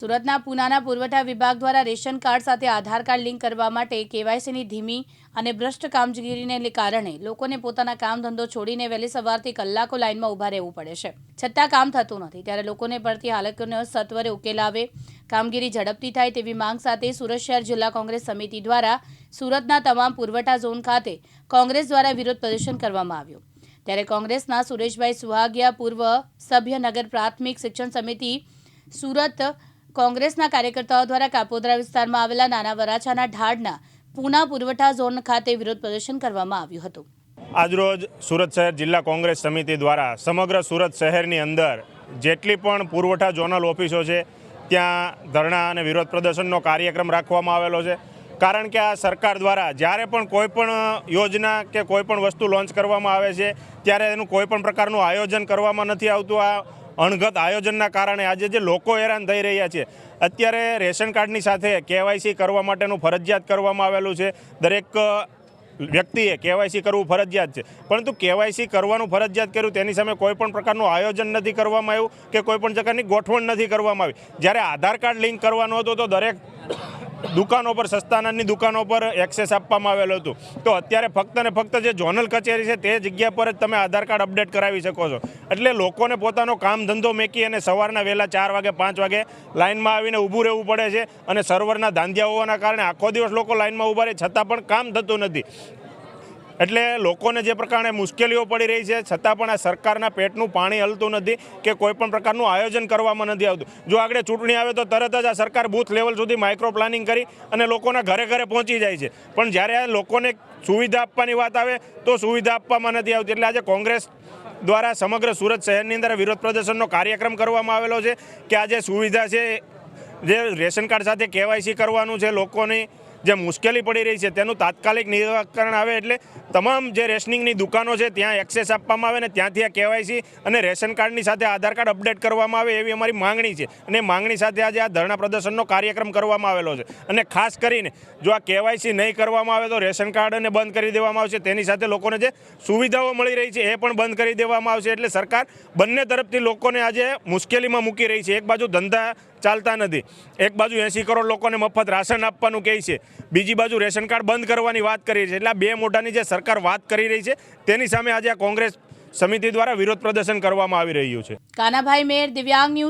સુરતના પૂનાના પુરવઠા વિભાગ દ્વારા રેશન કાર્ડ સાથે આધાર કાર્ડ લિંક કરવા માટે કેવાયસીની ધીમી અને ભ્રષ્ટ કામગીરીને કારણે લોકોને પોતાના કામ ધંધો છોડીને વહેલી સવારથી કલાકો લાઇનમાં ઊભા રહેવું પડે છે, છતાં કામ થતું નથી। ત્યારે લોકોને પડતી હાલતોનો સત્વરે ઉકેલ આવે, કામગીરી ઝડપથી થાય તેવી માંગ સાથે સુરત શહેર જિલ્લા કોંગ્રેસ સમિતિ દ્વારા સુરતના તમામ પુરવઠા ઝોન ખાતે કોંગ્રેસ દ્વારા વિરોધ પ્રદર્શન કરવામાં આવ્યું। ત્યારે કોંગ્રેસના સુરેશભાઈ સુહાગિયા, પૂર્વ સભ્ય નગર પ્રાથમિક શિક્ષણ સમિતિ સુરત કોંગ્રેસના કાર્યકર્તાઓ દ્વારા કાપોદ્રા વિસ્તારમાં આવેલા નાના વરાછાના ઢાળના પૂના પુરવઠા ઝોન ખાતે વિરોધ પ્રદર્શન કરવામાં આવ્યું હતું। આજરોજ સુરત શહેર જિલ્લા કોંગ્રેસ સમિતિ દ્વારા સમગ્ર સુરત શહેરની અંદર જેટલી પણ પુરવઠા ઝોનલ ઓફિસો છે ત્યાં ધરણા અને વિરોધ પ્રદર્શનનો કાર્યક્રમ રાખવામાં આવેલો છે। કારણ કે આ સરકાર દ્વારા જ્યારે પણ કોઈ પણ યોજના કે કોઈ પણ વસ્તુ લોન્ચ કરવામાં આવે છે ત્યારે એનું કોઈ પણ પ્રકારનું આયોજન કરવામાં નથી આવતું। આ અણગત આયોજનના કારણે આજે જે લોકો હેરાન થઈ રહ્યા છે, અત્યારે રેશન કાર્ડની સાથે કેવાયસી કરવા માટેનું ફરજિયાત કરવામાં આવેલું છે। દરેક વ્યક્તિએ કેવાયસી કરવું ફરજિયાત છે, પરંતુ કેવાયસી કરવાનું ફરજિયાત કર્યું તેની સામે કોઈ પણ પ્રકારનું આયોજન નથી કરવામાં આવ્યું કે કોઈ પણ પ્રકારની ગોઠવણ નથી કરવામાં આવી। જ્યારે આધાર કાર્ડ લિંક કરવાનો હતો તો દરેક દુકાનો પર, સસ્તા અનાજની દુકાનો પર એક્સેસ આપવામાં આવેલું હતું, તો અત્યારે ફક્ત ને ફક્ત જે ઝોનલ કચેરી છે તે જગ્યા પર જ તમે આધાર કાર્ડ અપડેટ કરાવી શકો છો। એટલે લોકોને પોતાનો કામ ધંધો મેકી અને સવારના વહેલા 4 વાગે 5 વાગે લાઇનમાં આવીને ઊભું રહેવું પડે છે અને સર્વરના ધાંધિયા હોવાના કારણે આખો દિવસ લોકો લાઇનમાં ઊભા રહે છતાં પણ કામ થતું નથી। એટલે લોકોને જે પ્રકારે મુશ્કેલીઓ પડી રહી છે છતાં પણ આ સરકારના પેટનું પાણી હલતું નથી કે કોઈ પણ પ્રકારનું આયોજન કરવામાં નથી આવતું। જો આગળ ચૂંટણી આવે તો તરત જ આ સરકાર બૂથ લેવલ સુધી માઇક્રો પ્લાનિંગ કરી અને લોકોના ઘરે ઘરે પહોંચી જાય છે, પણ જ્યારે આ લોકોને સુવિધા આપવાની વાત આવે તો સુવિધા આપવામાં નથી આવતી। એટલે આજે કોંગ્રેસ દ્વારા સમગ્ર સુરત શહેરની અંદર વિરોધ પ્રદર્શનનો કાર્યક્રમ કરવામાં આવેલો છે કે આ જે સુવિધા છે, જે રેશન કાર્ડ સાથે કેવાયસી કરવાનું છે, લોકોની જે મુશ્કેલી પડી રહી છે તેનું તાત્કાલિક નિરાકરણ આવે, એટલે તમામ જે રેશનિંગની દુકાનો છે ત્યાં એક્સેસ આપવામાં આવે ને ત્યાંથી આ કેવાયસી અને રેશન કાર્ડની સાથે આધાર કાર્ડ અપડેટ કરવામાં આવે એવી અમારી માંગણી છે। અને માંગણી સાથે આજે આ ધરણા પ્રદર્શનનો કાર્યક્રમ કરવામાં આવેલો છે। અને ખાસ કરીને જો આ કેવાયસી નહીં કરવામાં આવે તો રેશન કાર્ડને બંધ કરી દેવામાં આવશે, તેની સાથે લોકોને જે સુવિધાઓ મળી રહી છે એ પણ બંધ કરી દેવામાં આવશે। એટલે સરકાર બંને તરફથી લોકોને આજે મુશ્કેલીમાં મૂકી રહી છે। એક બાજુ ધંધા ચાલતા નથી, એક બાજુ 80 કરોડ લોકોને મફત રાશન આપવાનું કહે છે, બીજી બાજુ રેશન કાર્ડ બંધ કરવાની વાત કરી છે। એટલે આ બે મોઢાની જે સરકાર વાત કરી રહી છે તેની સામે આજે આ કોંગ્રેસ સમિતિ દ્વારા વિરોધ પ્રદર્શન કરવામાં આવી રહ્યું છે। કાનાભાઈ મેર, દિવ્યાંગ ન્યૂઝ।